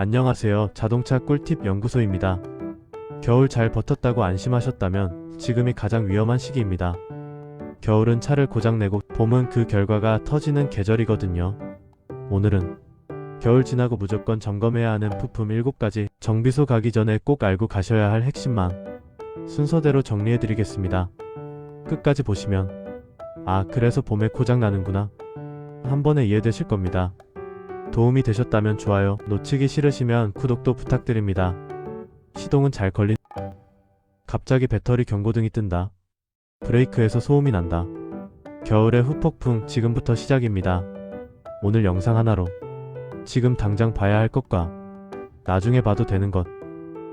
안녕하세요. 자동차 꿀팁 연구소입니다. 겨울 잘 버텼다고 안심하셨다면 지금이 가장 위험한 시기입니다. 겨울은 차를 고장내고 봄은 그 결과가 터지는 계절이거든요. 오늘은 겨울 지나고 무조건 점검해야 하는 부품 7가지, 정비소 가기 전에 꼭 알고 가셔야 할 핵심만 순서대로 정리해드리겠습니다. 끝까지 보시면 그래서 봄에 고장나는구나 한 번에 이해되실 겁니다. 도움이 되셨다면 좋아요, 놓치기 싫으시면 구독도 부탁드립니다. 시동은 잘 걸린. 갑자기 배터리 경고등이 뜬다. 브레이크에서 소음이 난다. 겨울의 후폭풍 지금부터 시작입니다. 오늘 영상 하나로 지금 당장 봐야 할 것과 나중에 봐도 되는 것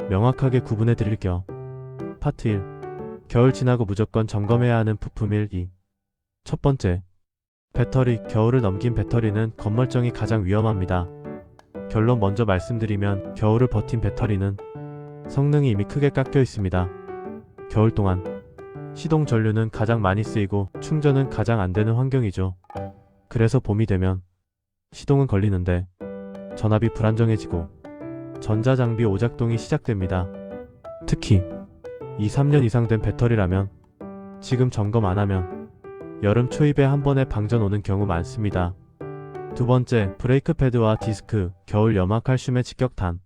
명확하게 구분해 드릴게요. 파트 1. 겨울 지나고 무조건 점검해야 하는 부품 1, 2. 첫 번째, 배터리. 겨울을 넘긴 배터리는 겉멀쩡히 가장 위험합니다. 결론 먼저 말씀드리면 겨울을 버틴 배터리는 성능이 이미 크게 깎여 있습니다. 겨울 동안 시동 전류는 가장 많이 쓰이고 충전은 가장 안 되는 환경이죠. 그래서 봄이 되면 시동은 걸리는데 전압이 불안정해지고 전자장비 오작동이 시작됩니다. 특히 2, 3년 이상 된 배터리라면 지금 점검 안 하면 여름 초입에 한 번에 방전 오는 경우 많습니다. 두 번째, 브레이크 패드와 디스크. 겨울 염화칼슘의 직격탄.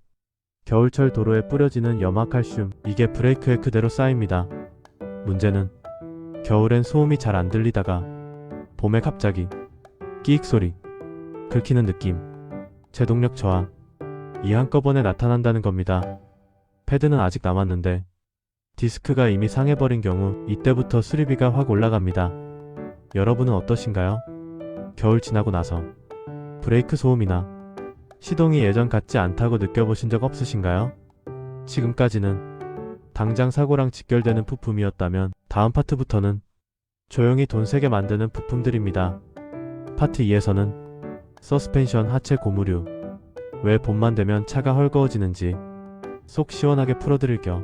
겨울철 도로에 뿌려지는 염화칼슘, 이게 브레이크에 그대로 쌓입니다. 문제는 겨울엔 소음이 잘 안 들리다가 봄에 갑자기 끼익 소리, 긁히는 느낌, 제동력 저하, 이 한꺼번에 나타난다는 겁니다. 패드는 아직 남았는데 디스크가 이미 상해버린 경우 이때부터 수리비가 확 올라갑니다. 여러분은 어떠신가요? 겨울 지나고 나서 브레이크 소음이나 시동이 예전 같지 않다고 느껴보신 적 없으신가요? 지금까지는 당장 사고랑 직결되는 부품이었다면 다음 파트부터는 조용히 돈 세게 만드는 부품들입니다. 파트 2에서는 서스펜션, 하체 고무류, 왜 봄만 되면 차가 헐거워지는지 속 시원하게 풀어드릴게요.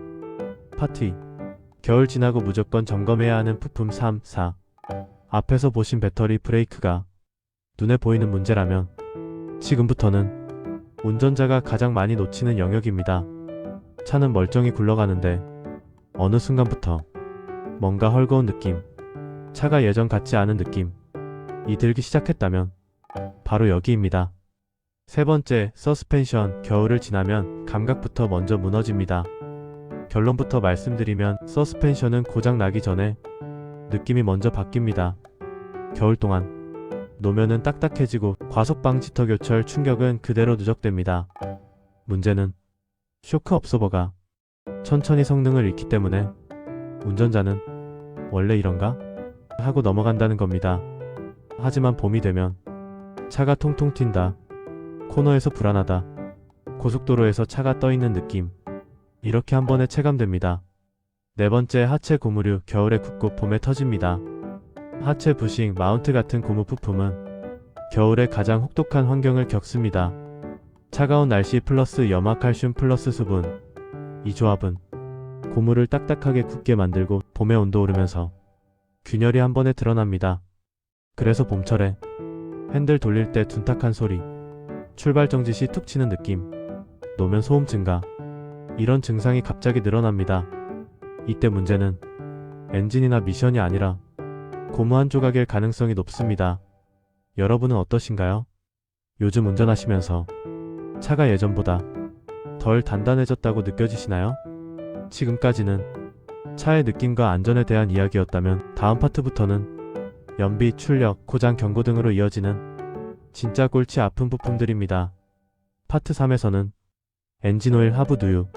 파트 2. 겨울 지나고 무조건 점검해야 하는 부품 3, 4. 앞에서 보신 배터리, 브레이크가 눈에 보이는 문제라면 지금부터는 운전자가 가장 많이 놓치는 영역입니다. 차는 멀쩡히 굴러가는데 어느 순간부터 뭔가 헐거운 느낌, 차가 예전 같지 않은 느낌, 이 들기 시작했다면 바로 여기입니다. 세 번째, 서스펜션. 겨울을 지나면 감각부터 먼저 무너집니다. 결론부터 말씀드리면 서스펜션은 고장 나기 전에 느낌이 먼저 바뀝니다. 겨울 동안 노면은 딱딱해지고 과속방지턱 요철 충격은 그대로 누적됩니다. 문제는 쇼크 업소버가 천천히 성능을 잃기 때문에 운전자는 원래 이런가? 하고 넘어간다는 겁니다. 하지만 봄이 되면 차가 통통 튄다, 코너에서 불안하다, 고속도로에서 차가 떠있는 느낌, 이렇게 한 번에 체감됩니다. 네 번째, 하체 고무류. 겨울에 굳고 봄에 터집니다. 하체 부식, 마운트 같은 고무 부품은 겨울에 가장 혹독한 환경을 겪습니다. 차가운 날씨 플러스 염화칼슘 플러스 수분, 이 조합은 고무를 딱딱하게 굳게 만들고 봄에 온도 오르면서 균열이 한 번에 드러납니다. 그래서 봄철에 핸들 돌릴 때 둔탁한 소리, 출발 정지 시 툭 치는 느낌, 노면 소음 증가, 이런 증상이 갑자기 늘어납니다. 이때 문제는 엔진이나 미션이 아니라 고무 한 조각일 가능성이 높습니다. 여러분은 어떠신가요? 요즘 운전하시면서 차가 예전보다 덜 단단해졌다고 느껴지시나요? 지금까지는 차의 느낌과 안전에 대한 이야기였다면 다음 파트부터는 연비, 출력, 고장 경고 등으로 이어지는 진짜 골치 아픈 부품들입니다. 파트 3에서는 엔진오일, 하부 누유,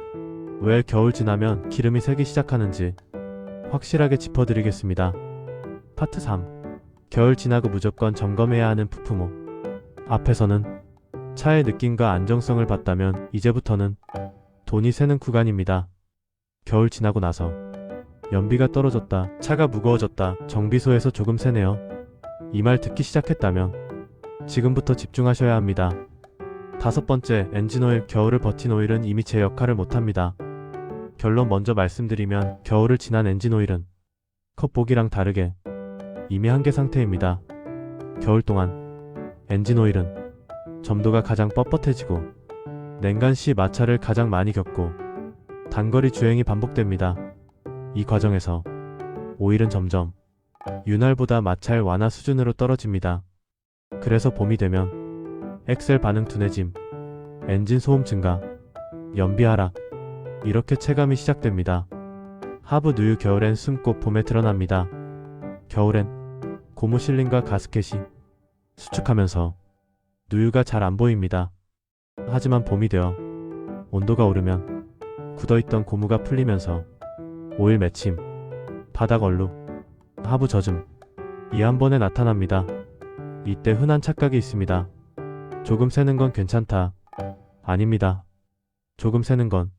왜 겨울 지나면 기름이 새기 시작하는지 확실하게 짚어드리겠습니다. 파트 3. 겨울 지나고 무조건 점검해야 하는 부품 5. 앞에서는 차의 느낌과 안정성을 봤다면 이제부터는 돈이 새는 구간입니다. 겨울 지나고 나서 연비가 떨어졌다, 차가 무거워졌다, 정비소에서 조금 새네요, 이 말 듣기 시작했다면 지금부터 집중하셔야 합니다. 다섯 번째, 엔진오일. 겨울을 버틴 오일은 이미 제 역할을 못합니다. 결론 먼저 말씀드리면 겨울을 지난 엔진오일은 컵보기랑 다르게 이미 한계 상태입니다. 겨울 동안 엔진오일은 점도가 가장 뻣뻣해지고 냉간시 마찰을 가장 많이 겪고 단거리 주행이 반복됩니다. 이 과정에서 오일은 점점 윤활보다 마찰 완화 수준으로 떨어집니다. 그래서 봄이 되면 엑셀 반응 둔해짐, 엔진 소음 증가, 연비 하락, 이렇게 체감이 시작됩니다. 하부 누유 겨울엔 숨고 봄에 드러납니다. 겨울엔 고무 실링과 가스켓이 수축하면서 누유가 잘 안 보입니다. 하지만 봄이 되어 온도가 오르면 굳어있던 고무가 풀리면서 오일 맺힘, 바닥 얼룩, 하부 젖음, 이 한 번에 나타납니다. 이때 흔한 착각이 있습니다. 조금 새는 건 괜찮다. 아닙니다. 조금 새는 건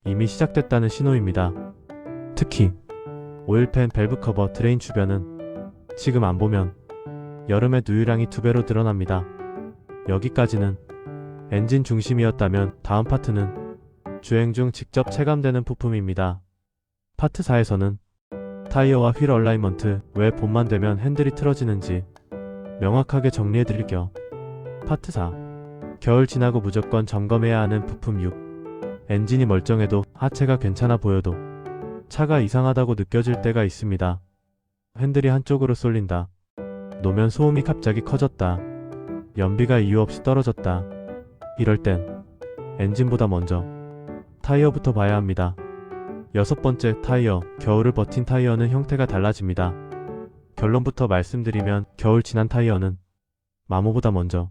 이미 시작됐다는 신호입니다. 특히 오일팬 밸브 커버 드레인 주변은 지금 안 보면 여름에 누유량이 2배로 드러납니다. 여기까지는 엔진 중심이었다면 다음 파트는 주행 중 직접 체감되는 부품입니다. 파트 4에서는 타이어와 휠 얼라이먼트, 왜 봄만 되면 핸들이 틀어지는지 명확하게 정리해드릴게요. 파트 4. 겨울 지나고 무조건 점검해야 하는 부품 6. 엔진이 멀쩡해도 하체가 괜찮아 보여도 차가 이상하다고 느껴질 때가 있습니다. 핸들이 한쪽으로 쏠린다. 노면 소음이 갑자기 커졌다. 연비가 이유 없이 떨어졌다. 이럴 땐 엔진보다 먼저 타이어부터 봐야 합니다. 6번째, 타이어. 겨울을 버틴 타이어는 형태가 달라집니다. 결론부터 말씀드리면 겨울 지난 타이어는 마모보다 먼저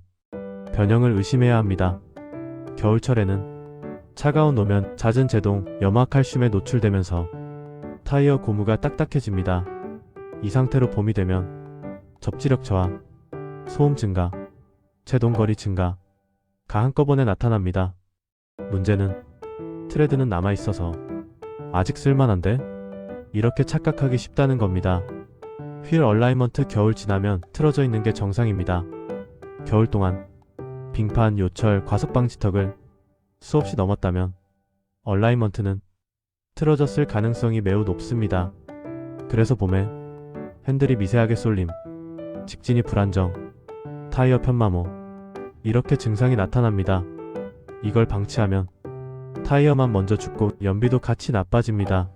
변형을 의심해야 합니다. 겨울철에는 차가운 노면, 잦은 제동, 염화칼슘에 노출되면서 타이어 고무가 딱딱해집니다. 이 상태로 봄이 되면 접지력 저하, 소음 증가, 제동거리 증가 가 한꺼번에 나타납니다. 문제는 트레드는 남아있어서 아직 쓸만한데? 이렇게 착각하기 쉽다는 겁니다. 휠 얼라이먼트 겨울 지나면 틀어져 있는 게 정상입니다. 겨울 동안 빙판, 요철, 과속방지턱을 수없이 넘었다면 얼라이먼트는 틀어졌을 가능성이 매우 높습니다. 그래서 봄에 핸들이 미세하게 쏠림, 직진이 불안정, 타이어 편마모, 이렇게 증상이 나타납니다. 이걸 방치하면 타이어만 먼저 죽고 연비도 같이 나빠집니다.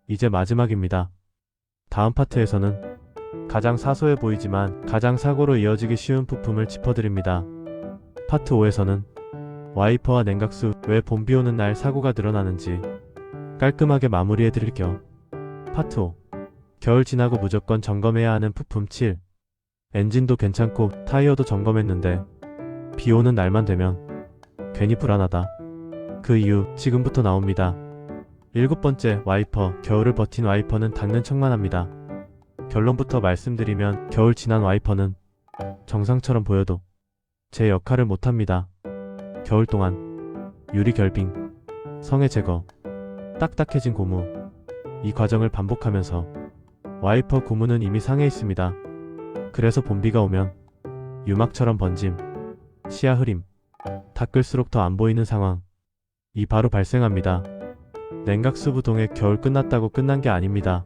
이제 마지막입니다. 다음 파트에서는 가장 사소해 보이지만 가장 사고로 이어지기 쉬운 부품을 짚어드립니다. 파트 5에서는 와이퍼와 냉각수, 왜 봄 비 오는 날 사고가 늘어나는지 깔끔하게 마무리해드릴게요. 파트 5. 겨울 지나고 무조건 점검해야 하는 부품 7. 엔진도 괜찮고 타이어도 점검했는데 비 오는 날만 되면 괜히 불안하다. 그 이유 지금부터 나옵니다. 7번째, 와이퍼. 겨울을 버틴 와이퍼는 닦는 척만 합니다. 결론부터 말씀드리면 겨울 지난 와이퍼는 정상처럼 보여도 제 역할을 못합니다. 겨울 동안 유리 결빙, 성해 제거, 딱딱해진 고무, 이 과정을 반복하면서 와이퍼 고무는 이미 상해 있습니다. 그래서 봄비가 오면 유막처럼 번짐, 시야 흐림, 닦을수록 더 안 보이는 상황, 이 바로 발생합니다. 냉각수 부동에 겨울 끝났다고 끝난 게 아닙니다.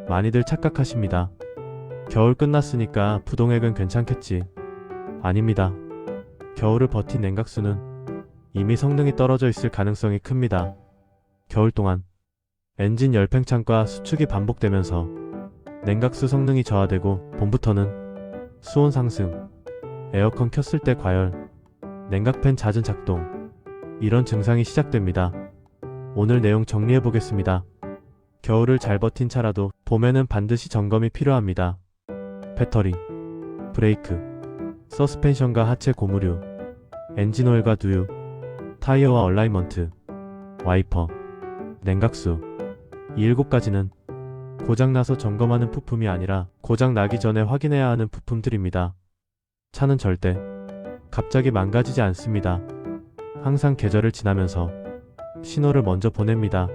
많이들 착각하십니다. 겨울 끝났으니까 부동액은 괜찮겠지. 아닙니다. 겨울을 버틴 냉각수는 이미 성능이 떨어져 있을 가능성이 큽니다. 겨울 동안 엔진 열팽창과 수축이 반복되면서 냉각수 성능이 저하되고 봄부터는 수온 상승, 에어컨 켰을 때 과열, 냉각팬 잦은 작동, 이런 증상이 시작됩니다. 오늘 내용 정리해 보겠습니다. 겨울을 잘 버틴 차라도 봄에는 반드시 점검이 필요합니다. 배터리, 브레이크, 서스펜션과 하체 고무류, 엔진오일과 누유, 타이어와 얼라이먼트, 와이퍼, 냉각수, 이 7가지는 고장나서 점검하는 부품이 아니라 고장나기 전에 확인해야 하는 부품들입니다. 차는 절대 갑자기 망가지지 않습니다. 항상 계절을 지나면서 신호를 먼저 보냅니다.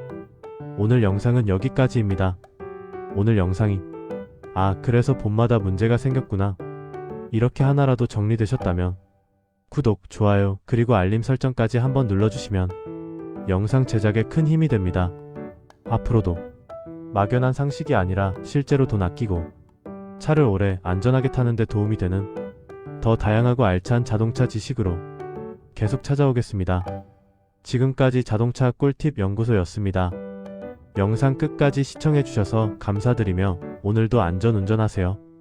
오늘 영상은 여기까지입니다. 오늘 영상이 그래서 봄마다 문제가 생겼구나, 이렇게 하나라도 정리되셨다면 구독, 좋아요, 그리고 알림 설정까지 한번 눌러주시면 영상 제작에 큰 힘이 됩니다. 앞으로도 막연한 상식이 아니라 실제로 돈 아끼고 차를 오래 안전하게 타는 데 도움이 되는 더 다양하고 알찬 자동차 지식으로 계속 찾아오겠습니다. 지금까지 자동차 꿀팁 연구소였습니다. 영상 끝까지 시청해주셔서 감사드리며 오늘도 안전 운전하세요.